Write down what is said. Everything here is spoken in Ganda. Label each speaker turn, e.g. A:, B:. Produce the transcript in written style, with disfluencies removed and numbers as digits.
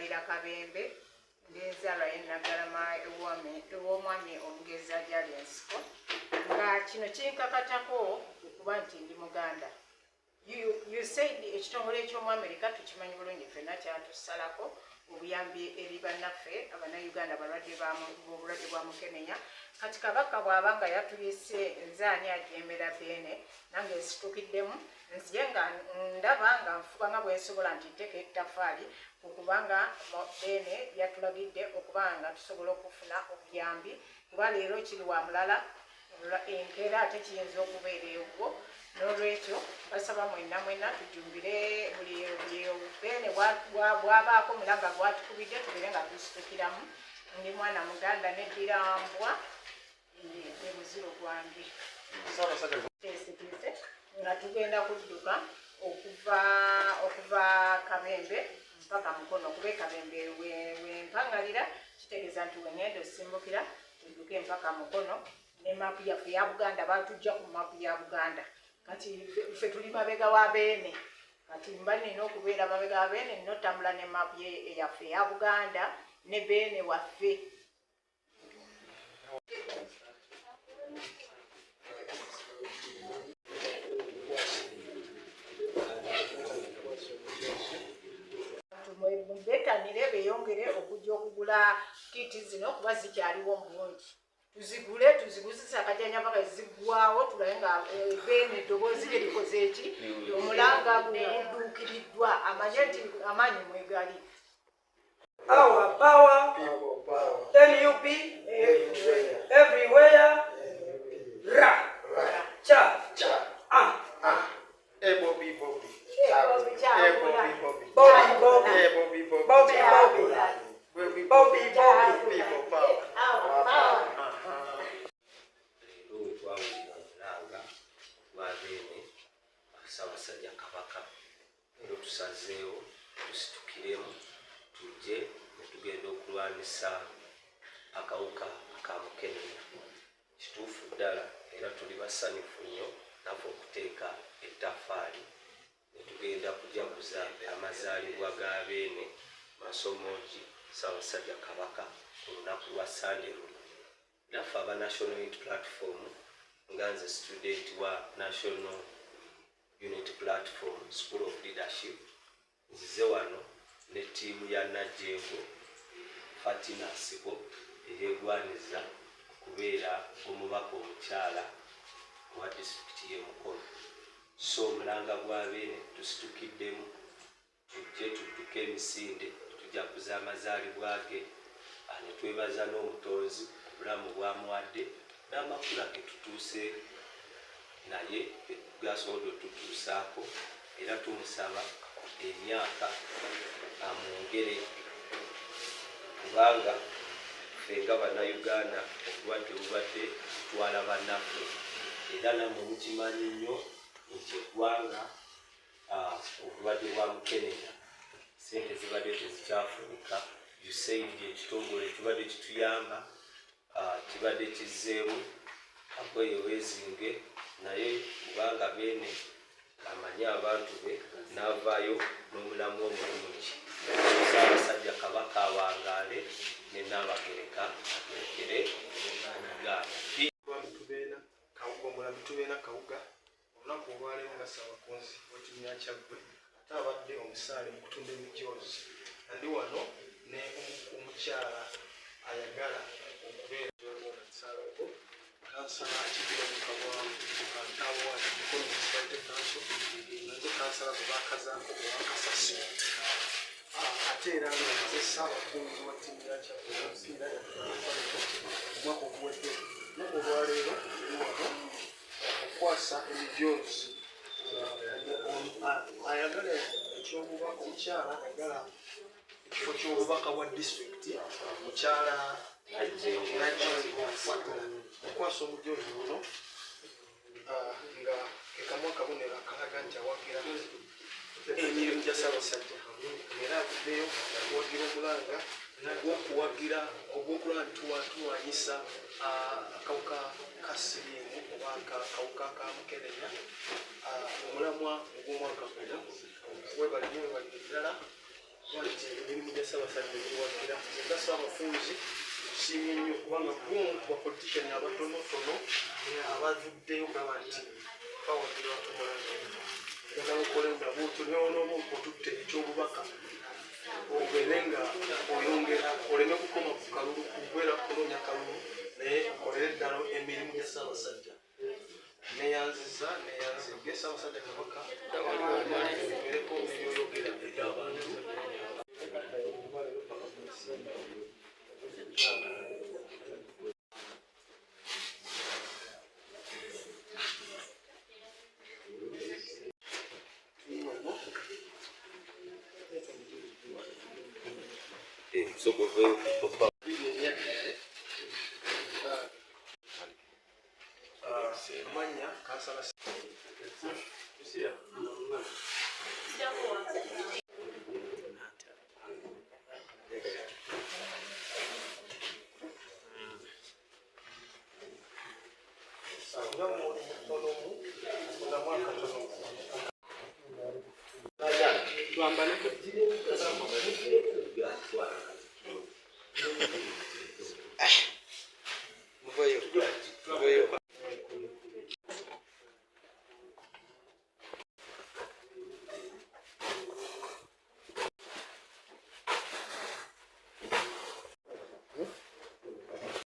A: Mbalira Kabembe ng'enzaalwa y'Ennagalama ew'omwami omugezi Ajali Ensiko nga kino kinkakatako okuba nti ndi Muganda. You said ekitongole eky'omu Amerika tukimanyi bulungi ffenna kyatusalako obuyambi eri bannaffe Abannayuganda abalwadde b'obulwadde bwa Mukenenya. Kati Kabaka bw'aba nga yatuyise nze ani ajeemera Beene nange nsitukiddemu nzije nga ndaba nga nfuba nga bwe nsobola nti nteeka ettaffaali okubanga Beene yatulagidde okuba nga tusobola okufuna obuyambi kuba leero kiri wa mulala enkeera ate kiyinza okubeera egwo. N'olwekyo basaba mwenna tujumbire buli Beene bw'abaako mulaga gwatukubidde tubeere nga tusitukiramu. Ndi mwana Muganda neddira mbwa muziro gwange nga tugenda kudduka okuva Kabembe mpaka Mukono kuba Kabembe wempangalira kitegeeza nti wengenda osimbukira tudduke mpaka Mukono ne maapu yaffe ya Buganda batujja ku maapu ya Buganda. Kati ffe tuli mabega wa Beene kati mba nina okubeera mabega wa Beene nina otambula ne maapu yaffe ya Buganda ne Beene waffe. Beetanire beeyongere okujja okugula kiti zino kuba zikyaliwo bulungi. Tuzigule tuziguzisa akajanja mpaka ziggwawo tulabe nga Beene eddoboozi lye likoze eki omulanga gudduukiriddwa amanye nti amaanyi mwegali.
B: Our power, NUP, everywhere, ra, cha,
C: Bobby.
D: Ssaabasajja Kabaka era tusazeewo tusitukiremu tujje ne tugenda okulwanisa akawuka aka Mukenenya. Kituufu ddala era tuli basanyufu nnyo naffe okuteeka ettaffaali ne tugenda kujaguza amazaalibwa ga Beene Masomogi Ssaabasajja Kabaka ku lunaku lwa Sande luno. Naffe aba National Unity Platform nga nze student wa National Unity Platform School of Leadership nzize wano ne ttiimu ya Najjengo Fatina Nsiko eyeegwaniza okubeera omubaka omukyala wa disitulikiti y'e Mukono. So omulanga gwa Beene tusitukiddemu tujje tudduke emisinde tujaguza amazaalibwa ge ne twebaza n'omutonzi obulamu bwamuwadde n'amakula ge tutuuse naye gasobodde otutuusaako era tumusaba emyaka amwongere kubanga ffe nga Bannayuganda obulwadde bubadde tutwala bannaffe era nammwe mukimanyi nnyo nti eggwanga obulwadde bwa Mukenenya sente zibadde tezikyafunika. USAID ekitongole kibadde kituyamba kibadde kizzeemu akweyoweezinge naye kubanga Beene amanyi abantu be n'avaayo n'omulamu omulungi. Ssaabasajja Kabaka awangaale ne Nnaabagereka agerekere Omuganda.
C: Tubeena Kawuga olunaku olwaleero nga Ssaabakunzi w'ekibiina kya ggwe ate abadde omusaale mu kutunda emijoozi. Ndi wano ne omukyala ayagala okubeera omusaalawo kansala akibira mu kabwamu kantawo Mukono Municipality Council nazo kansala gwe baakazaako owakasasi ate era nga nze Ssaabakunzi wa ttiimu ya Kyaddondo omupiira omwaka oguwedde n'olwo olwaleero ndi wano okukwasa emijoozi ayagala eky'obubaka omukyala ayagala ekifo ky'obubaka bwa disitulikiti mukyala Najjengo okwasa omujoozi guno nga kekamu akabonero akalaga nti awagira emirimu gya Ssaabasajja era avuddeyo okuwagira omulanga ogw'okuwagira ogw'okulaba nti tulwanyisa akawuka ka siriimu oba akawuka ka Mukenenya omulamwa ogw'omwaka guno webalire ddala nti emirimu gya Ssaabasajja giwagira nga Ssaabafuzi tusiimye nnyo kubanga gumu ku bapolitician abatonotono abavuddeyo gaba nti bawagira njagala okole nga bwotyo neonooba otutte ekyobubaka ogende nga oyongera oleme kukoma ku kalulu kubeera kunoonya kalulu naye okolere ddala emirimu gya Ssaabasajja neyanziza neyanzibwe Ssaabasajja Kabaka ereko ebyoyogera eri abantu amanya kansala twambale